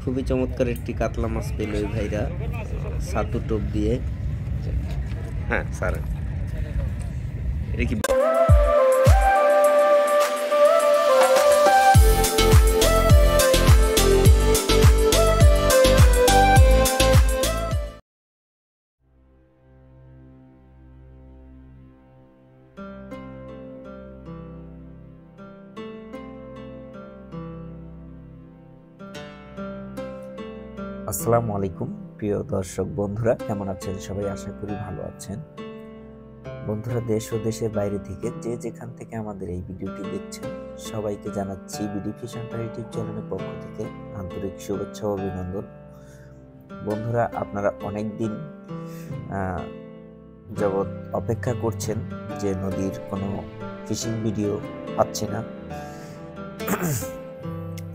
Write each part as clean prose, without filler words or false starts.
খুবই চমৎকার একটি কাতলা মাছ পেল ওই ভাইরা ছাতু টোপ দিয়ে। হ্যাঁ স্যার, এটা কি আসসালামু আলাইকুম প্রিয় দর্শক বন্ধুরা, কেমন আছেন সবাই? আশা করি ভালো আছেন। বন্ধুরা, দেশ ও দেশের বাইরে থেকে যে যেখান থেকে আমাদের এই ভিডিওটি দেখছেন সবাইকে জানাচ্ছি বিডি ফিশ হান্টার ইউটিউব চ্যানেলের পক্ষ থেকে আন্তরিক শুভেচ্ছা ও অভিনন্দন। বন্ধুরা, আপনারা অনেক দিন যাবৎ অপেক্ষা করছেন যে নদীর কোনো ফিশিং ভিডিও পাচ্ছি না।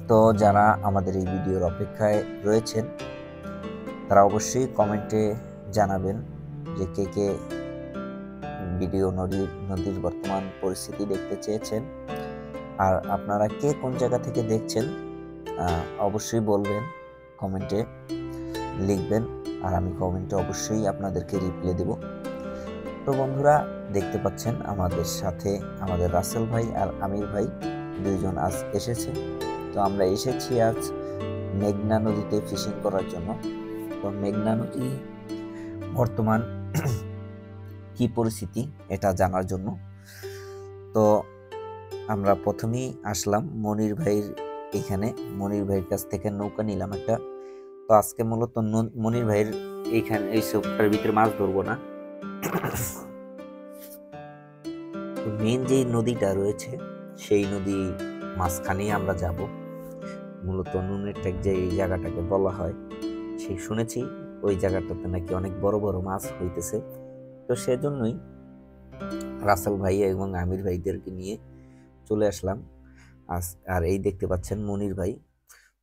তো যারা আমাদের এই ভিডিওর অপেক্ষায় রয়েছেন তারা অবশ্যই কমেন্টে জানাবেন যে কে কে ভিডিও নদীর বর্তমান পরিস্থিতি দেখতে চেয়েছেন, আর আপনারা কে কোন জায়গা থেকে দেখছেন অবশ্যই বলবেন, কমেন্টে লিখবেন, আর আমি কমেন্টে অবশ্যই আপনাদেরকে রিপ্লাই দেব। তো বন্ধুরা, দেখতে পাচ্ছেন আমাদের সাথে আমাদের রাসেল ভাই আর আমির ভাই দুইজন আজ এসেছে। তো আমরা এসেছি আজ মেঘনা নদীতে ফিশিং করার জন্য। তো মেঘনা নদী বর্তমান কি পরিস্থিতি এটা জানার জন্য। তো আমরা প্রথমেই আসলাম মনির ভাইয়ের এখানে। মনির ভাইয়ের কাছ থেকে নৌকা নিলাম একটা। তো আজকে মূলত মনির ভাইয়ের এইখানে এই সবটার ভিতরে মাছ ধরবো না। মেন যে নদীটা রয়েছে সেই নদী মাঝখানেই আমরা যাব। মূলত নুনের ট্যাগ যে এই জায়গাটাকে বলা হয়, সেই শুনেছি ওই জায়গাটাতে নাকি অনেক বড় বড় মাছ হইতেছে। তো সেজন্যই রাসেল ভাই এবং আমির ভাইদেরকে নিয়ে চলে আসলাম। আর এই দেখতে পাচ্ছেন মনির ভাই।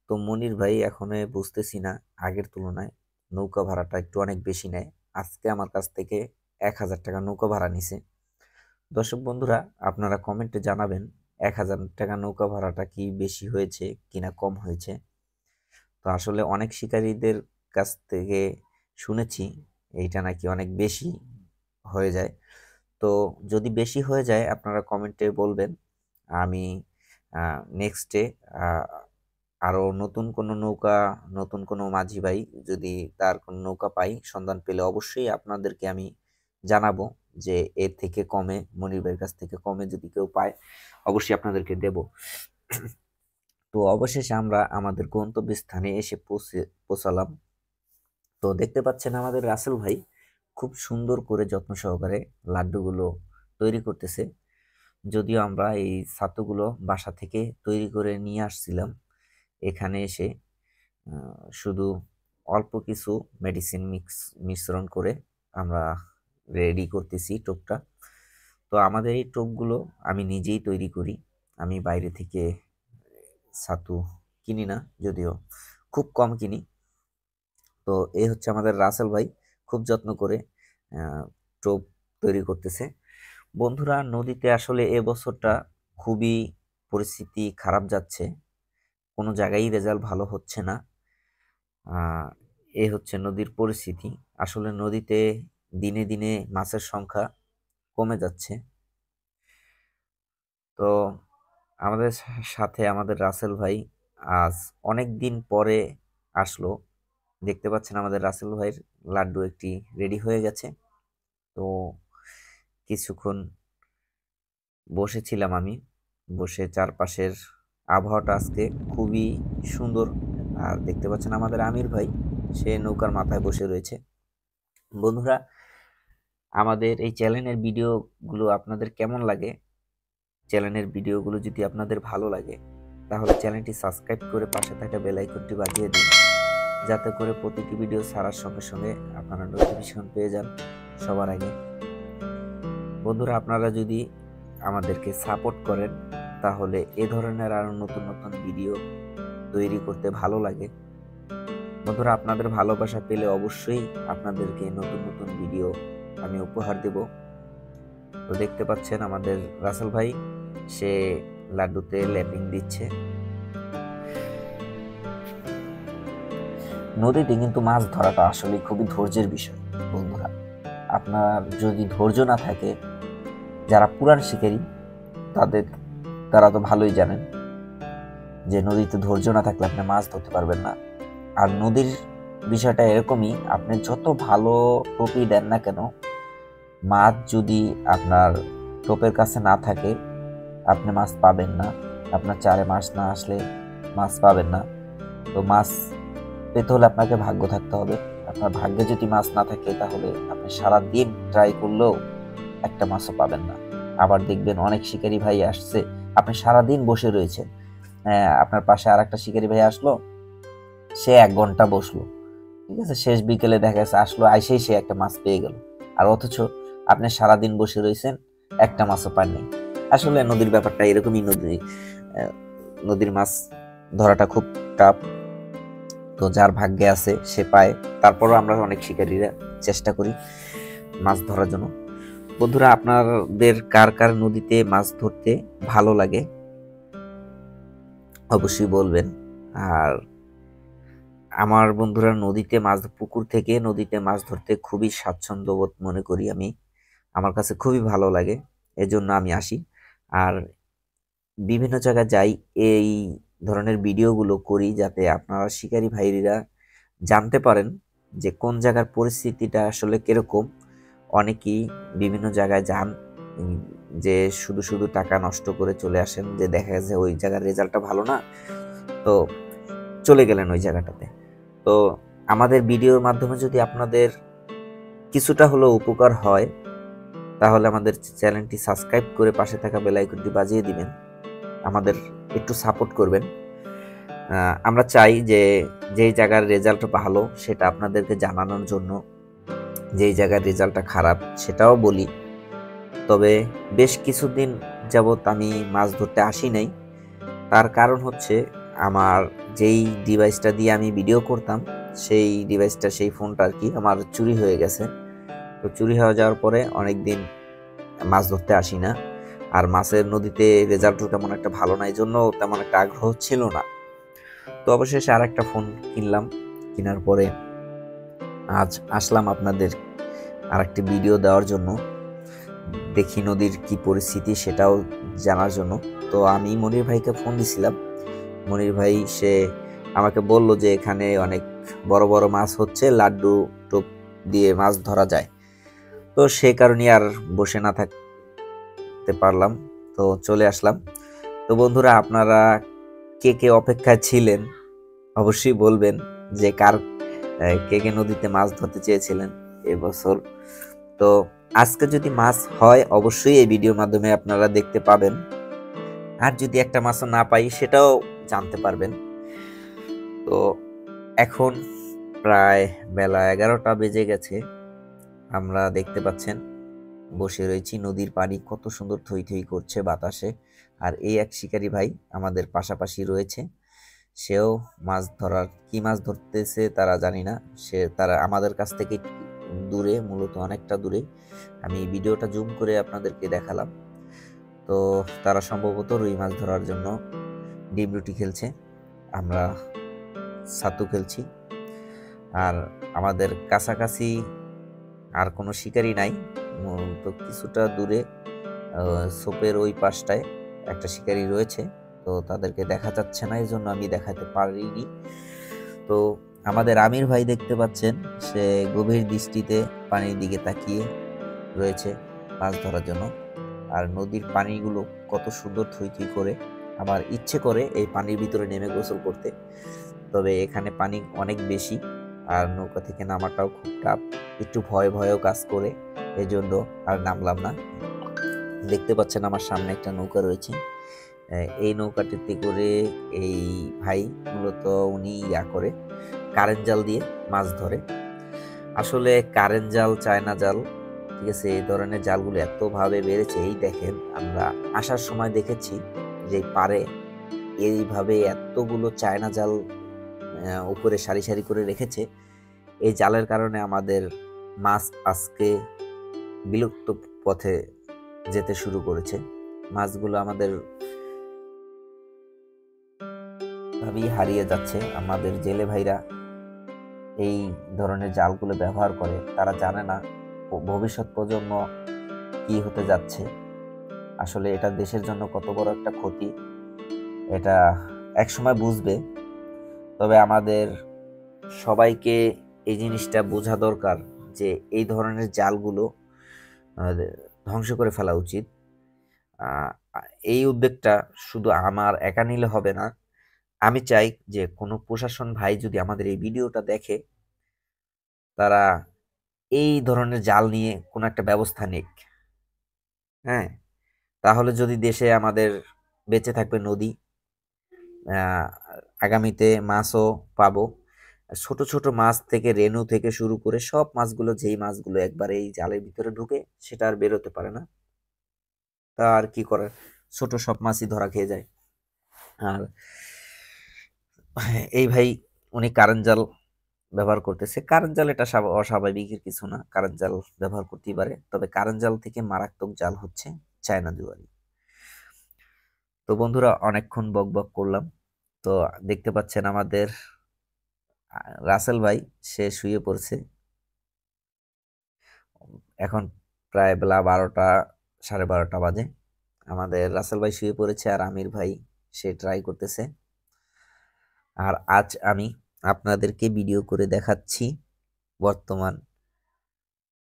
তো মনির ভাই এখন বুঝতেছি না, আগের তুলনায় নৌকা ভাড়াটা একটু অনেক বেশি নেয়। আজকে আমার কাছ থেকে 1000 টাকা নৌকা ভাড়া নিছে। দর্শক বন্ধুরা, আপনারা কমেন্টে জানাবেন 1000 টাকা নৌকা ভাড়াটা কি বেশি হয়েছে কিনা কম হয়েছে। তো আসলে অনেক শিকারীদের কাছ থেকে শুনেছি এইটা নাকি অনেক বেশি হয়ে যায়। তো যদি বেশি হয়ে যায় আপনারা কমেন্টে বলবেন, আমি নেক্সটে আরও নতুন কোনো মাঝি ভাই যদি তার কোনো নৌকা পাই, সন্ধান পেলে অবশ্যই আপনাদেরকে আমি জানাবো যে এর থেকে কমে, মনির ভাইয়ের কাছ থেকে কমে যদি কেউ পায় অবশ্যই আপনাদেরকে দেব। তো অবশেষে আমরা আমাদের গন্তব্যস্থানে এসে পৌঁছালাম। তো দেখতে পাচ্ছেন আমাদের রাসেল ভাই খুব সুন্দর করে যত্ন সহকারে লাড্ডুগুলো তৈরি করতেছে। যদিও আমরা এই ছাতুগুলো বাসা থেকে তৈরি করে নিয়ে আসছিলাম, এখানে এসে শুধু অল্প কিছু মেডিসিন মিশ্রণ করে আমরা রেডি করতেছি টোপটা। তো আমাদের এই টোপগুলো আমি নিজেই তৈরি করি, আমি বাইরে থেকে ছাতু কিনি না, যদিও খুব কম কিনি। তো এই হচ্ছে আমাদের রাসেল ভাই, খুব যত্ন করে টোপ তৈরি করতেছে। বন্ধুরা, নদীতে আসলে এবছরটা খুবই পরিস্থিতি খারাপ যাচ্ছে, কোনো জায়গায় রেজাল্ট ভালো হচ্ছে না। এই হচ্ছে নদীর পরিস্থিতি। আসলে নদীতে দিনে দিনে মাছের সংখ্যা কমে যাচ্ছে। তো আমাদের সাথে আমাদের রাসেল ভাই আজ অনেক দিন পরে আসলো। দেখতে পাচ্ছেন আমাদের রাসেল ভাইয়ের লাড্ডু একটি রেডি হয়ে গেছে। তো কিছুক্ষণ বসেছিলাম আমি, বসে চারপাশের আবহাওয়াটা আজকে খুবই সুন্দর। আর দেখতে পাচ্ছেন আমাদের আমির ভাই, সে নৌকার মাথায় বসে রয়েছে। বন্ধুরা, আমাদের এই চ্যানেলের ভিডিওগুলো আপনাদের কেমন লাগে? চ্যানেলের ভিডিওগুলো যদি আপনাদের ভালো লাগে তাহলে চ্যানেলটি সাবস্ক্রাইব করে পাশে থাকা বেল আইকনটি বাজিয়ে দিন, যাতে করে প্রতিটি ভিডিও ছাড়ার সঙ্গে সঙ্গে আপনারা নোটিফিকেশন পেয়ে যান সবার আগে। বন্ধুরা, আপনারা যদি আমাদেরকে সাপোর্ট করেন তাহলে এ ধরনের আরো নতুন নতুন ভিডিও তৈরি করতে ভালো লাগে। বন্ধুরা, আপনাদের ভালোবাসা পেলে অবশ্যই আপনাদেরকে নতুন নতুন ভিডিও আমি উপহার দেব। তো দেখতে পাচ্ছেন আমাদের রাসেল ভাই, সে লাড্ডুতে ল্যাপিং দিচ্ছে। নদীতে কিন্তু মাছ ধরাটা আসলে খুবই ধৈর্যের বিষয় বন্ধুরা। আপনার যদি ধৈর্য না থাকে, যারা পুরান শিকারী তারা তো ভালোই জানেন যে নদীতে ধৈর্য না থাকলে আপনি মাছ ধরতে পারবেন না। আর নদীর বিষয়টা এরকমই, আপনি যত ভালো টোপই দেন না কেন, মাছ যদি আপনার টোপের কাছে না থাকে আপনি মাছ পাবেন না। আপনার চারে মাছ না আসলে মাছ পাবেন না। তো মাছ পেতে হলে আপনাকে ভাগ্য থাকতে হবে। আপনার ভাগ্যে যদি মাছ না থাকে তাহলে আপনি সারা দিন ট্রাই করলেও একটা মাছও পাবেন না। আবার দেখবেন অনেক শিকারী ভাই আসছে, আপনি সারা দিন বসে রয়েছেন, আপনার পাশে আর একটা শিকারী ভাই আসলো, সে 1 ঘন্টা বসলো, ঠিক আছে, শেষ বিকেলে দেখা যাচ্ছে আসলো, আইসেই সে একটা মাছ পেয়ে গেল। আর অথচ আপনি সারাদিন বসে রয়েছেন, একটা মাছও পাননি। আসলে নদীর ব্যাপারটা এরকমই। নদীর মাছ ধরাটা খুব টাফ। তো যার ভাগ্যে আছে সে পায়। তারপরও আমরা অনেক শিকারীরা চেষ্টা করি মাছ ধরার জন্য। বন্ধুরা, আপনাদের কার কার নদীতে মাছ ধরতে ভালো লাগে অবশ্যই বলবেন। আর আমার বন্ধুরা, পুকুর থেকে নদীতে মাছ ধরতে খুবই স্বাচ্ছন্দ্য বোধ মনে করি আমি। আমার কাছে খুবই ভালো লাগে, এজন্য আমি আসি। আর বিভিন্ন জায়গায় যাই, এই ধরনের ভিডিওগুলো করি যাতে আপনারা শিকারী ভাইরা জানতে পারেন যে কোন জায়গার পরিস্থিতিটা আসলে কিরকম। অনেকেই বিভিন্ন জায়গায় যান, যে শুধু শুধু টাকা নষ্ট করে চলে আসেন, যে দেখা গেছে ওই জায়গার রেজাল্টটা ভালো না, তো চলে গেলেন ওই জায়গাটাতে। তো আমাদের ভিডিওর মাধ্যমে যদি আপনাদের কিছুটা হলেও উপকার হয়, তাহলে আমাদের চ্যানেলটি সাবস্ক্রাইব করে পাশে থাকা বেল আইকনটি বাজিয়ে দিবেন, আমাদের একটু সাপোর্ট করবেন। আমরা চাই যে যেই জায়গার রেজাল্ট ভালো সেটা আপনাদেরকে জানানোর জন্য, যেই জায়গার রেজাল্টটা খারাপ সেটাও বলি। তবে বেশ কিছুদিন যাবৎ আমি মাছ ধরতে আসি নাই, তার কারণ হচ্ছে আমার যেই ডিভাইসটা দিয়ে আমি ভিডিও করতাম সেই ফোনটা আর কি আমার চুরি হয়ে গেছে। তো চুরি হয়ে যাওয়ার পরে অনেকদিন মাছ ধরতে আসি না। আর মাছের নদীতে রেজাল্টও তেমন একটা ভালো না, এই জন্য তেমন একটা আগ্রহ ছিল না। তো অবশেষে আর একটা ফোন কিনলাম। কেনার পরে আজ আসলাম আপনাদের আর একটি ভিডিও দেওয়ার জন্য, দেখি নদীর কি পরিস্থিতি সেটাও জানার জন্য। তো আমি মনির ভাইকে ফোন দিছিলাম। মনির ভাই সে আমাকে বলল যে এখানে অনেক বড় বড় মাছ হচ্ছে, লাড্ডু টোপ দিয়ে মাছ ধরা যায়। তো সে কারণে আর বসে না থাকতে পারলাম, তো চলে আসলাম। তো বন্ধুরা, আপনারা কে কে অপেক্ষায় ছিলেন অবশ্যই বলবেন যে কে কে নদীতে মাছ ধরতে চেয়েছিলেন এবছর। তো আজকে যদি মাছ হয় অবশ্যই এই ভিডিওর মাধ্যমে আপনারা দেখতে পাবেন। আর যদি একটা মাছও না পাই সেটাও জানতে পারবেন। তো এখন প্রায় বেলা 11টা বেজে গেছে। আমরা দেখতে পাচ্ছেন বসে রয়েছি, নদীর পানি কত সুন্দর থই থই করছে বাতাসে। আর এই এক শিকারী ভাই আমাদের পাশাপাশি রয়েছে, সেও কি মাছ ধরতেছে তারা জানি না, তারা আমাদের কাছ থেকে দূরে, মূলত অনেকটা দূরে। আমি ভিডিওটা জুম করে আপনাদেরকে দেখালাম। তো তারা সম্ভবত রুই মাছ ধরার জন্য ডিম রুটি খেলছে, আমরা ছাতু খেলছি। আর আমাদের কাছাকাছি আর কোনো শিকারী নাই, তো কিছুটা দূরে সোপের ওই পাশটায় একটা শিকারী রয়েছে, তো তাদেরকে দেখা যাচ্ছে না, এই জন্য আমি দেখাতে পারিনি। তো আমাদের আমির ভাই দেখতে পাচ্ছেন, সে গভীর দৃষ্টিতে পানির দিকে তাকিয়ে রয়েছে মাছ ধরার জন্য। আর নদীর পানিগুলো কত সুন্দর থই থই করে, আমার ইচ্ছে করে এই পানির ভিতরে নেমে গোসল করতে, তবে এখানে পানি অনেক বেশি আর নৌকা থেকে নামাটাও খুব টাফ, একটু ভয়ও কাজ করে, এজন্য আর নামলাম না। দেখতে পাচ্ছেন আমার সামনে একটা নৌকা রয়েছে, এই নৌকাটিতে করে এই ভাই মূলত উনি করে কারেন্ট জাল দিয়ে মাছ ধরে। আসলে কারেন্ট জাল, চায়না জাল, ঠিক আছে, এই ধরনের জালগুলো এতভাবে বেড়েছে। এই দেখেন, আমরা আসার সময় দেখেছি যে পারে এইভাবে এতগুলো চায়না জাল উপরে সারি সারি করে রেখেছে। এই জালের কারণে আমাদের মাছ আজকে বিলুপ্ত পথে যেতে শুরু করেছে। মাছগুলো আমাদের ভাবেই হারিয়ে যাচ্ছে। আমাদের জেলে ভাইরা এই ধরনের জালগুলো ব্যবহার করে তারা জানে না ভবিষ্যৎ প্রজন্ম কি হতে যাচ্ছে। আসলে এটা দেশের জন্য কত বড় একটা ক্ষতি, এটা একসময় বুঝবে। তবে আমাদের সবাইকে এই জিনিসটা বোঝা দরকার যে এই ধরনের জালগুলো ধ্বংস করে ফেলা উচিত। আহ, এই উদ্যোগটা শুধু আমার একা নিলে হবে না। আমি চাই যে কোনো প্রশাসন ভাই যদি আমাদের এই ভিডিওটা দেখে, তারা এই ধরনের জাল নিয়ে কোনো একটা ব্যবস্থা নিক। হ্যাঁ, তাহলে যদি দেশে আমাদের বেঁচে থাকবে নদী, আহ, আগামীতে মাছও পাবো। আর ছোট ছোট মাছ থেকে রেনু থেকে শুরু করে সব মাছগুলো, যেই মাছগুলো একবার এই জালের ভিতরে ঢুকে সেটা আর বেরোতে পারে না, তা আর কি করার, ছোট সব মাছই ধরা খেয়ে যায়। আর এই ভাই উনি কারেন্ট জাল ব্যবহার করতেছে। কারেন্ট জাল এটা অস্বাভাবিকের কিছু না, কারেন্ট জাল ব্যবহার করতেই পারে। তবে কারেন্ট জাল থেকে মারাত্মক জাল হচ্ছে চায়না জুয়ারি। তো বন্ধুরা, অনেকক্ষণ বক বক করলাম। তো দেখতে পাচ্ছেন আমাদের রাসেল ভাই, সে শুয়ে পড়ছে। এখন প্রায় বেলা 12টা, 12:30 বাজে। আমাদের রাসেল ভাই শুয়ে পড়েছে আর আমির ভাই সে ট্রাই করতেছে। আর আজ আমি আপনাদেরকে ভিডিও করে দেখাচ্ছি বর্তমান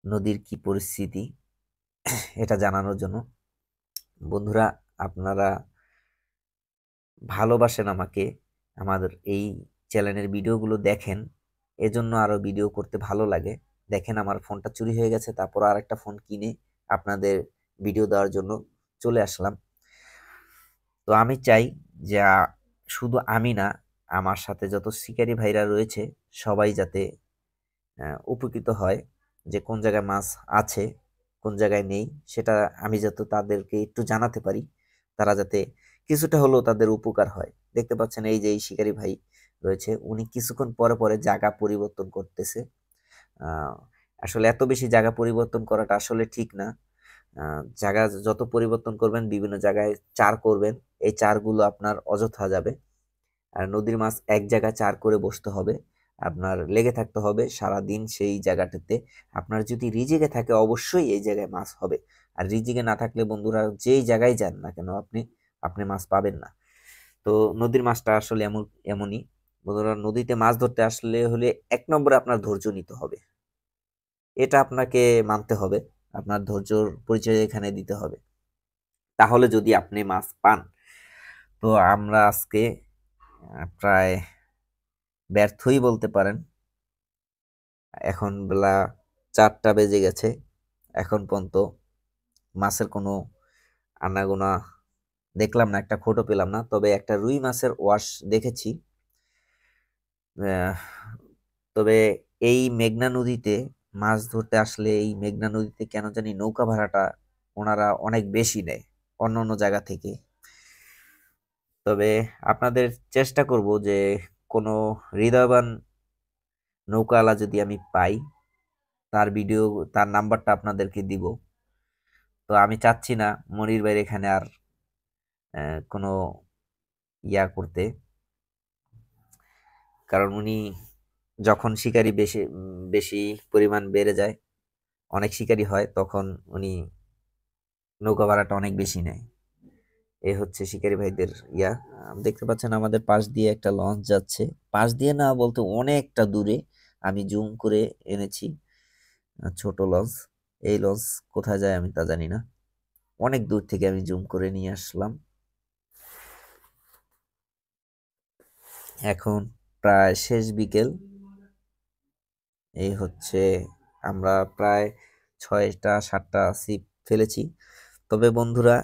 নদীর কি পরিস্থিতি, এটা জানানোর জন্য। বন্ধুরা, আপনারা ভালোবাসেন আমাকে, আমাদের এই চ্যানেলের ভিডিওগুলো দেখেন, এজন্য আরো ভিডিও করতে ভালো লাগে। দেখেন আমার ফোনটা চুরি হয়ে গেছে, তারপর আর একটা ফোন কিনে আপনাদের ভিডিও দেওয়ার জন্য চলে আসলাম। তো আমি চাই যে শুধু আমি না, আমার সাথে যত শিকারী ভাইরা রয়েছে সবাই যাতে উপকৃত হয়, যে কোন জায়গায় মাছ আছে কোন জায়গায় নেই সেটা আমি যাতে তাদেরকে একটু জানাতে পারি, তারা যাতে কিছুটা হলেও তাদের উপকার হয়। দেখতে পাচ্ছেন এই যে এই শিকারী ভাই রয়েছে, উনি কিছুক্ষণ পরে পরে জায়গা পরিবর্তন করতেছে। আহ, আসলে এত বেশি জায়গা পরিবর্তন করাটা আসলে ঠিক না। জায়গা যত পরিবর্তন করবেন, বিভিন্ন জায়গায় চার করবেন, এই চারগুলো আপনার অযথা যাবে। আর নদীর মাছ এক জায়গায় চার করে বসতে হবে, আপনার লেগে থাকতে হবে সারা দিন সেই জায়গাটাতে। আপনার যদি রিজিকে থাকে অবশ্যই এই জায়গায় মাছ হবে। আর রিজিকে না থাকলে বন্ধুরা যেই জায়গায় যান না কেন আপনি আপনি মাছ পাবেন না। তো নদীর মাছটা আসলে এমনই। বন্ধুরা, নদীতে মাছ ধরতে আসলে হলে এক নম্বরে আপনার ধৈর্য নিতে হবে, এটা আপনাকে মানতে হবে। আপনার ধৈর্যর পরিচয় এখানে দিতে হবে, তাহলে যদি আপনি মাছ পান। তো আমরা আজকে প্রায় ব্যর্থই বলতে পারেন। এখন বেলা 4টা বেজে গেছে, এখন পর্যন্ত মাছের কোনো আনাগোনা দেখলাম না, একটা ফটো পেলাম না। তবে একটা রুই মাছের ওয়াশ দেখেছি। আহ, তবে এই মেঘনা নদীতে মাছ ধরতে আসলে, এই মেঘনা নদীতে কেন জানি নৌকা ভাড়াটা ওনারা অনেক বেশি নেয় অন্য অন্য জায়গা থেকে। তবে আপনাদের চেষ্টা করব যে কোনো হৃদয়বান নৌকাওয়ালা যদি আমি পাই, তার ভিডিও, তার নাম্বারটা আপনাদেরকে দিব। তো আমি চাচ্ছি না মনির ভাইয়ের এখানে আর কোনো ইয়া করতে, কারণ উনি যখন শিকারি বেশি বেশি পরিমাণ বেড়ে যায়, অনেক শিকারি হয়, তখন উনি নৌকা ভাড়াটা অনেক বেশি নেয়। এ হচ্ছে শিকারি ভাইদের ইয়া। দেখতে পাচ্ছেন আমাদের পাশ দিয়ে একটা লঞ্চ যাচ্ছে, পাশ দিয়ে না বলতে অনেকটা দূরে, আমি জুম করে এনেছি। ছোট লঞ্চ, এই লঞ্চ কোথায় যায় আমি তা জানি না, অনেক দূর থেকে আমি জুম করে নিয়ে আসলাম। এখন প্রায় শেষ বিকেল, এই হচ্ছে আমরা প্রায় 6টা 7টা ছিপ ফেলেছি। তবে বন্ধুরা,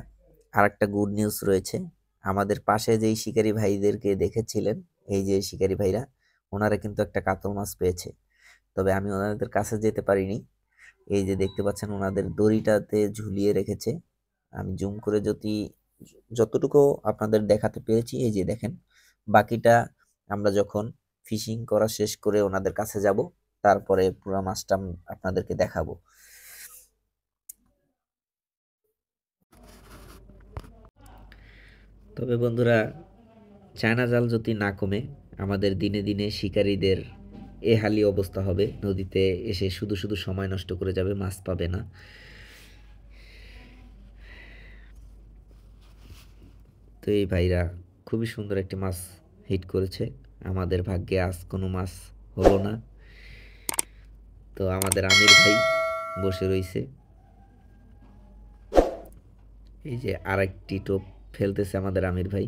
আরেকটা গুড নিউজ রয়েছে। আমাদের পাশে যেই শিকারী ভাইদেরকে দেখেছিলেন, এই যে শিকারী ভাইরা, ওনারা কিন্তু একটা কাতল মাছ পেয়েছে। তবে আমি ওনাদের কাছে যেতে পারিনি। এই যে দেখতে পাচ্ছেন ওনাদের দড়িটাতে ঝুলিয়ে রেখেছে। আমি জুম করে যদি যতটুকু আপনাদের দেখাতে পেরেছি, এই যে দেখেন। বাকিটা আমরা যখন ফিশিং করা শেষ করে ওনাদের কাছে যাব, তারপরে পুরো মাছটা আপনাদেরকে দেখাবো। তবে বন্ধুরা, চায়না জাল যদি না কমে, আমাদের দিনে দিনে শিকারীদের এহালি অবস্থা হবে, নদীতে এসে শুধু শুধু সময় নষ্ট করে যাবে, মাছ পাবে না। তো এই ভাইরা খুবই সুন্দর একটি মাছ হিট করেছে, আমাদের ভাগ্যে আজ কোনো মাছ হলো না। তো আমাদের আমির ভাই বসে রয়েছে, এই যে আরেকটি টোপ ফেলতেছে আমাদের আমির ভাই।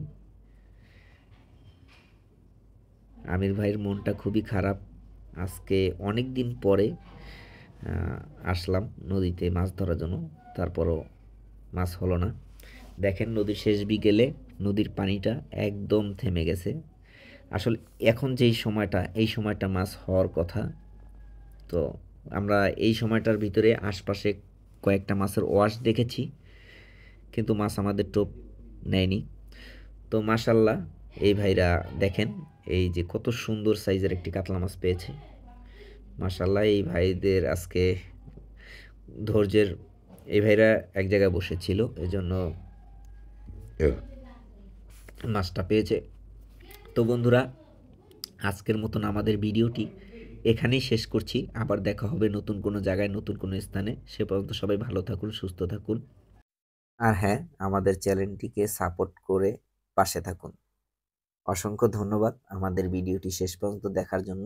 আমির ভাইয়ের মনটা খুবই খারাপ, আজকে অনেক দিন পরে আসলাম নদীতে মাছ ধরার জন্য, তারপরও মাছ হলো না। দেখেন নদীর শেষ বিকেলে নদীর পানিটা একদম থেমে গেছে। আসলে এখন যেই সময়টা, এই সময়টা মাছ হওয়ার কথা। তো আমরা এই সময়টার ভিতরে আশপাশে কয়েকটা মাছের ওয়াশ দেখেছি, কিন্তু মাছ আমাদের টোপ নেয়নি। তো মাশাল্লাহ, এই ভাইরা দেখেন এই যে কত সুন্দর সাইজের একটি কাতলা মাছ পেয়েছে। মাশাল্লাহ, এই ভাইদের আজকে ধৈর্যের, এই ভাইরা এক জায়গায় বসেছিল, এজন্য মাছটা পেয়েছে। তো বন্ধুরা, আজকের মতন আমাদের ভিডিওটি এখানেই শেষ করছি। আবার দেখা হবে নতুন কোনো জায়গায়, নতুন কোনো স্থানে। সে পর্যন্ত সবাই ভালো থাকুন, সুস্থ থাকুন। আর হ্যাঁ, আমাদের চ্যানেলটিকে সাপোর্ট করে পাশে থাকুন। অসংখ্য ধন্যবাদ আমাদের ভিডিওটি শেষ পর্যন্ত দেখার জন্য।